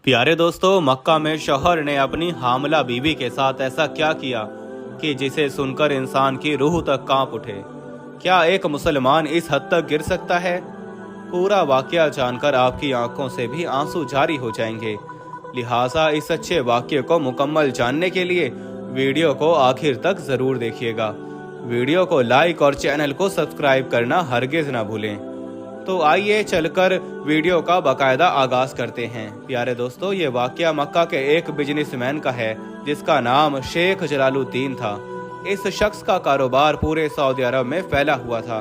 प्यारे दोस्तों, मक्का में शौहर ने अपनी हामला बीवी के साथ ऐसा क्या किया कि जिसे सुनकर इंसान की रूह तक कांप उठे। क्या एक मुसलमान इस हद तक गिर सकता है? पूरा वाकया जानकर आपकी आंखों से भी आंसू जारी हो जाएंगे। लिहाजा इस अच्छे वाकये को मुकम्मल जानने के लिए वीडियो को आखिर तक जरूर देखिएगा। वीडियो को लाइक और चैनल को सब्सक्राइब करना हरगिज ना भूलें। तो आइए चलकर वीडियो का बाकायदा आगाज करते हैं। प्यारे दोस्तों, ये वाकया मक्का के एक बिजनेसमैन का है जिसका नाम शेख जलालुद्दीन था। इस शख्स का कारोबार पूरे सऊदी अरब में फैला हुआ था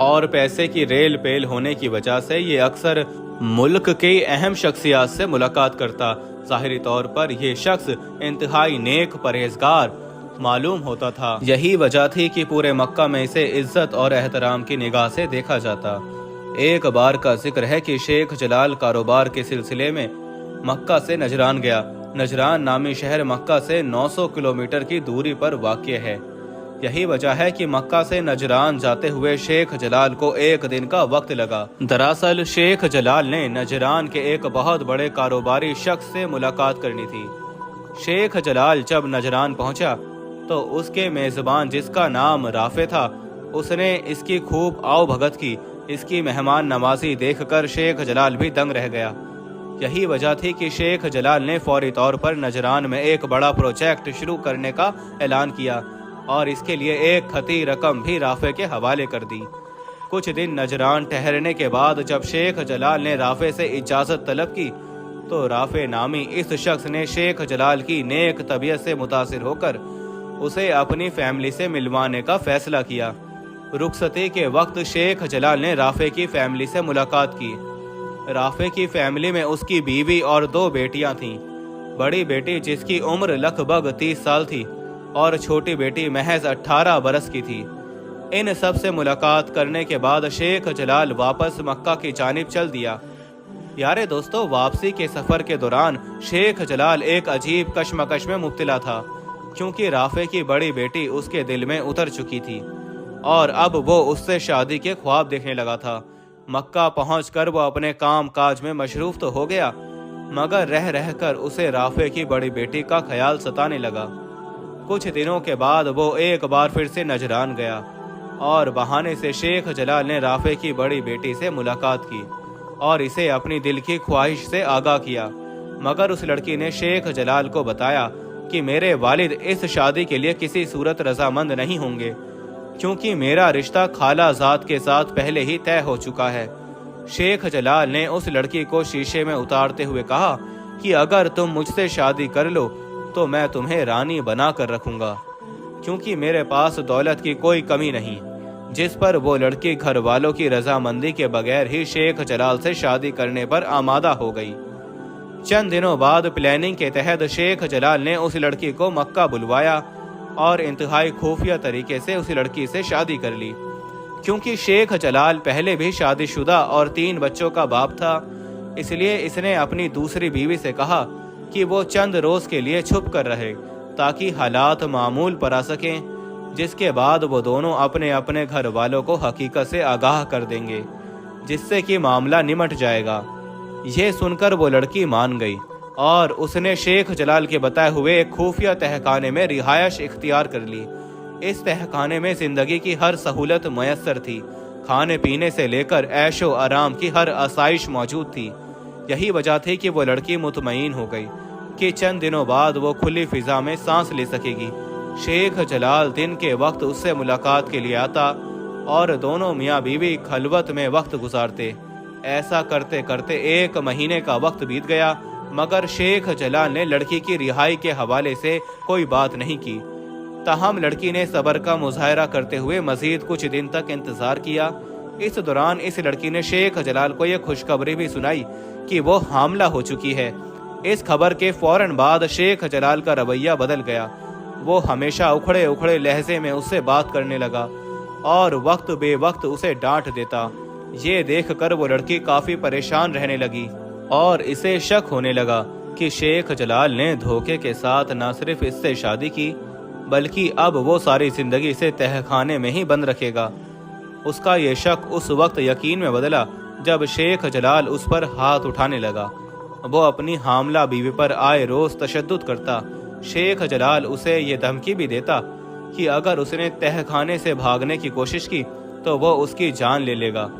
और पैसे की रेल पेल होने की वजह से ये अक्सर मुल्क की अहम शख्सियात से मुलाकात करता। ज़ाहिरी तौर पर यह शख्स इंतहाई नेक परहेजगार मालूम होता था। यही वजह थी कि पूरे मक्का में इसे इज्जत और एहतराम की निगाह से देखा जाता। एक बार का जिक्र है कि शेख जलाल कारोबार के सिलसिले में मक्का से नजरान गया। नजरान नामी शहर मक्का से 900 किलोमीटर की दूरी पर वाक़ है। यही वजह है कि मक्का से नजरान जाते हुए शेख जलाल को एक दिन का वक्त लगा। दरअसल शेख जलाल ने नजरान के एक बहुत बड़े कारोबारी शख्स से मुलाकात करनी थी। शेख जलाल जब नजरान पहुंचा तो उसके मेजबान, जिसका नाम राफे था, उसने इसकी खूब आओ भगत की। इसकी मेहमान नवाजी देखकर शेख जलाल भी दंग रह गया। यही वजह थी कि शेख जलाल ने फौरी तौर पर नजरान में एक बड़ा प्रोजेक्ट शुरू करने का ऐलान किया और इसके लिए एक खती रकम भी राफे के हवाले कर दी। कुछ दिन नजरान ठहरने के बाद जब शेख जलाल ने राफे से इजाज़त तलब की तो राफे नामी इस शख्स ने शेख जलाल की नेक तबीयत से मुतासिर होकर उसे अपनी फैमिली से मिलवाने का फैसला किया। रुखसती के वक्त शेख जलाल ने राफे की फैमिली से मुलाकात की। राफे की फैमिली में उसकी बीवी और 2 बेटियां थीं। बड़ी बेटी, जिसकी उम्र लगभग 30 साल थी, और छोटी बेटी महज 18 बरस की थी। इन सब से मुलाकात करने के बाद शेख जलाल वापस मक्का की जानिब चल दिया। यारे दोस्तों, वापसी के सफर के दौरान शेख जलाल एक अजीब कश्मकश में मुब्तला था, क्योंकि राफे की बड़ी बेटी उसके दिल में उतर चुकी थी और अब वो उससे शादी के ख्वाब देखने लगा था। मक्का पहुंचकर वो अपने काम काज में मशरूफ तो हो गया, मगर रह रहकर उसे राफे की बड़ी बेटी का ख्याल सताने लगा। कुछ दिनों के बाद वो एक बार फिर से नजरान गया और बहाने से शेख जलाल ने राफे की बड़ी बेटी से मुलाकात की और इसे अपनी दिल की ख्वाहिश से आगाह किया। मगर उस लड़की ने शेख जलाल को बताया कि मेरे वालिद इस शादी के लिए किसी सूरत रजामंद नहीं होंगे, क्योंकि मेरा रिश्ता खाला जात के साथ पहले ही तय हो चुका है। शेख जलाल ने उस लड़की को शीशे में उतारते हुए कहा कि अगर तुम मुझसे शादी कर लो तो मैं तुम्हें रानी बना कर रखूंगा, क्योंकि मेरे पास दौलत की कोई कमी नहीं। जिस पर वो लड़की घर वालों की रजामंदी के बगैर ही शेख जलाल से शादी करने पर आमादा हो गई। चंद दिनों बाद प्लानिंग के तहत शेख जलाल ने उस लड़की को मक्का बुलवाया और इंतहाई खुफिया तरीके से उस लड़की से शादी कर ली। क्योंकि शेख जलाल पहले भी शादीशुदा और 3 बच्चों का बाप था, इसलिए इसने अपनी दूसरी बीवी से कहा कि वो चंद रोज के लिए छुप कर रहे ताकि हालात मामूल पर आ सकें, जिसके बाद वो दोनों अपने अपने घर वालों को हकीकत से आगाह कर देंगे, जिससे कि मामला निमट जाएगा। ये सुनकर वो लड़की मान गई और उसने शेख जलाल के बताए हुए एक खुफिया तहखाने में रिहायश इख्तियार कर ली। इस तहखाने में जिंदगी की हर सहूलत मुयस्सर थी। खाने पीने से लेकर ऐशो आराम की हर आसाइश मौजूद थी। यही वजह थी कि वो लड़की मुतमईन हो गई कि चंद दिनों बाद वो खुली फिजा में सांस ले सकेगी। शेख जलाल दिन के वक्त उससे मुलाकात के लिए आता और दोनों मियाँ बीवी खलवत में वक्त गुजारते। ऐसा करते करते 1 महीने का वक्त बीत गया, मगर शेख जलाल ने लड़की की रिहाई के हवाले से कोई बात नहीं की। ताहम लड़की ने सब्र का मुजाहरा करते हुए मजीद कुछ दिन तक इंतजार किया। इस दौरान इस लड़की ने शेख जलाल को यह खुशखबरी भी सुनाई कि वो हामला हो चुकी है। इस खबर के फौरन बाद शेख जलाल का रवैया बदल गया। वो हमेशा उखड़े उखड़े लहजे में उससे बात करने लगा और वक्त बेवक्त उसे डांट देता। ये देखकर वो लड़की काफी परेशान रहने लगी और इसे शक होने लगा कि शेख जलाल ने धोखे के साथ न सिर्फ इससे शादी की, बल्कि अब वो सारी जिंदगी इसे तहखाने में ही बंद रखेगा। उसका ये शक उस वक्त यकीन में बदला जब शेख जलाल उस पर हाथ उठाने लगा वो अपनी हामला बीवी पर आए रोज तशद्दुद करता। शेख जलाल उसे ये धमकी भी देता कि अगर उसने तहखाने से भागने की कोशिश की तो वो उसकी जान ले लेगा।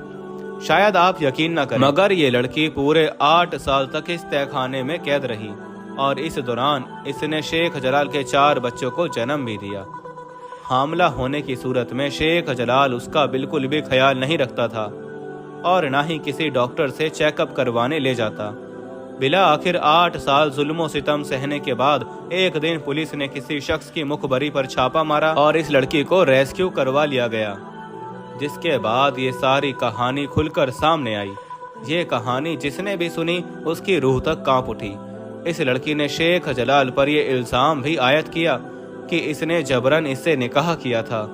शायद आप यकीन न करें, मगर ये लड़की पूरे 8 साल तक इस तहखाने में कैद रही और इस दौरान इसने शेख जलाल के 4 बच्चों को जन्म भी दिया। हामला होने की सूरत में शेख जलाल उसका बिल्कुल भी ख्याल नहीं रखता था और ना ही किसी डॉक्टर से चेकअप करवाने ले जाता। बिला आखिर 8 साल जुल्मों सितम सहने के बाद एक दिन पुलिस ने किसी शख्स की मुखबरी पर छापा मारा और इस लड़की को रेस्क्यू करवा लिया गया, जिसके बाद ये सारी कहानी खुलकर सामने आई। ये कहानी जिसने भी सुनी उसकी रूह तक कांप उठी। इस लड़की ने शेख जलाल पर यह इल्जाम भी आयद किया कि इसने जबरन इससे निकाह किया था।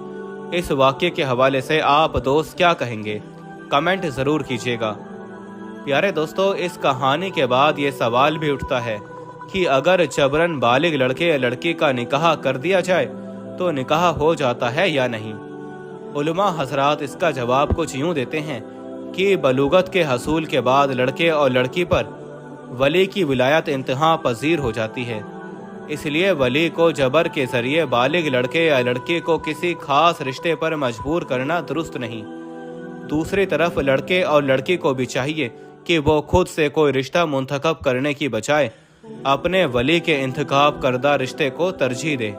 इस वाक़ये के हवाले से आप दोस्त क्या कहेंगे, कमेंट जरूर कीजिएगा। प्यारे दोस्तों, इस कहानी के बाद ये सवाल भी उठता है कि अगर जबरन बालिग लड़के या लड़की का निकाह कर दिया जाए तो निकाह हो जाता है या नहीं। उलमा हजरात इसका जवाब कुछ यूं देते हैं कि बलूगत के हसूल के बाद लड़के और लड़की पर वली की विलायत इंतहा पजीर हो जाती है, इसलिए वली को जबर के जरिए बालिग लड़के या लड़की को किसी खास रिश्ते पर मजबूर करना दुरुस्त नहीं। दूसरी तरफ लड़के और लड़की को भी चाहिए कि वो खुद से कोई रिश्ता मुंतखब करने की बजाय अपने वली के इंतखाब करदा रिश्ते को तरजीह दे,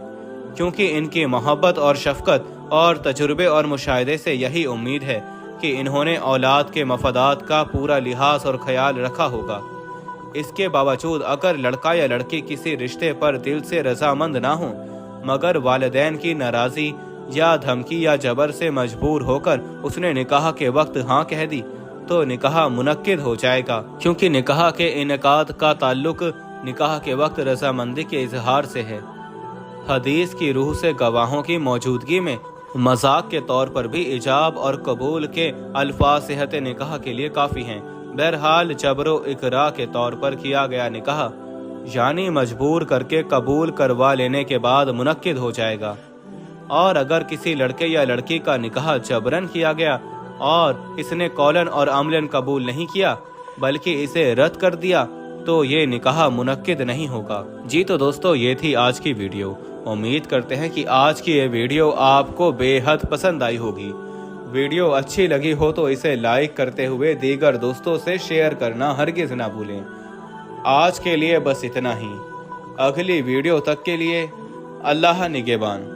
क्योंकि इनकी मोहब्बत और शफकत और तजुर्बे और मुशाहिदे से यही उम्मीद है कि इन्होंने औलाद के मफादात का पूरा लिहाज और ख्याल रखा होगा। इसके बावजूद अगर लड़का या लड़की किसी रिश्ते पर दिल से रजामंद ना हो मगर वालिदैन की नाराज़ी या धमकी या जबर से मजबूर होकर उसने निकाह के वक्त हाँ कह दी तो निकाह मुनक्किद हो जाएगा, क्योंकि निकाह के इनकाद का ताल्लुक निकाह के वक्त रजामंदी के इजहार से है। हदीस की रूह से गवाहों की मौजूदगी में मजाक के तौर पर भी इजाब और कबूल के अल्फाज सेहत निकाह के लिए काफ़ी हैं। बहरहाल जबरो इकरा के तौर पर किया गया निकाह यानी मजबूर करके कबूल करवा लेने के बाद मुनक्किद हो जाएगा, और अगर किसी लड़के या लड़की का निकाह जबरन किया गया और इसने कौलन और अमलन कबूल नहीं किया बल्कि इसे रद्द कर दिया तो ये निकाह मुनक्किद नहीं होगा। जी तो दोस्तों, ये थी आज की वीडियो। उम्मीद करते हैं कि आज की ये वीडियो आपको बेहद पसंद आई होगी। वीडियो अच्छी लगी हो तो इसे लाइक करते हुए दीगर दोस्तों से शेयर करना हरगिज ना भूलें। आज के लिए बस इतना ही। अगली वीडियो तक के लिए अल्लाह निगहबान।